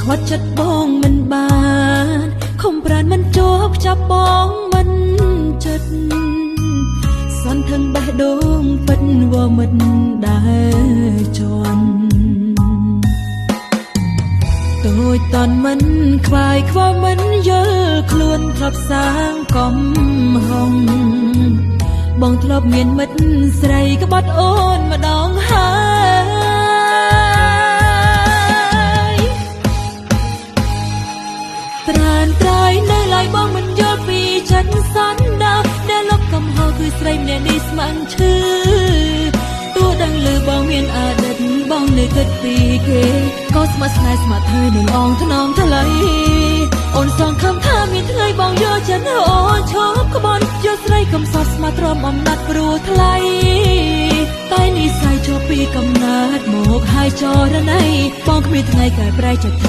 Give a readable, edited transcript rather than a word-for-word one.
ខ្វាត់ចិត្តបងមិនបានខំប្រានមិនជាប់ចាប់បងមិនចិត្តសន្ទឹងបេះដូងពិតវមិនដែលជន់តូចតន់មិនខ្វាយខ្វល់មិនយល់ខ្លួនធ្លាប់សាងកំហុងបងធ្លាប់មានមិត្តស្រីក្បត់អូនម្ដងហើយត្រានត្រៃនៅឡើយបងមិនយល់ពីចិត្តសន្តាដែលលុបកំហុសគឺស្រីម្នាក់នេះស្ម័គ្រឈឺទោះដឹងឮបងមានអតីតបងនៅគិតពីគេក៏ស្ម័គ្រស្នេហ៍ស្ម័គ្រហើយនឹងអងថ្នមថ្លៃអូនសងខំថាមានថ្ងៃបងយកចិត្តអូនឈប់ក្បត់យកស្រីកំសត់ស្មាទ្រាំអំណាចព្រោះថ្លៃតែនិស្ស័យជាប់ពីកំណើតមកហើយចរណៃបងគ្មានថ្ងៃកែប្រែចិត្ត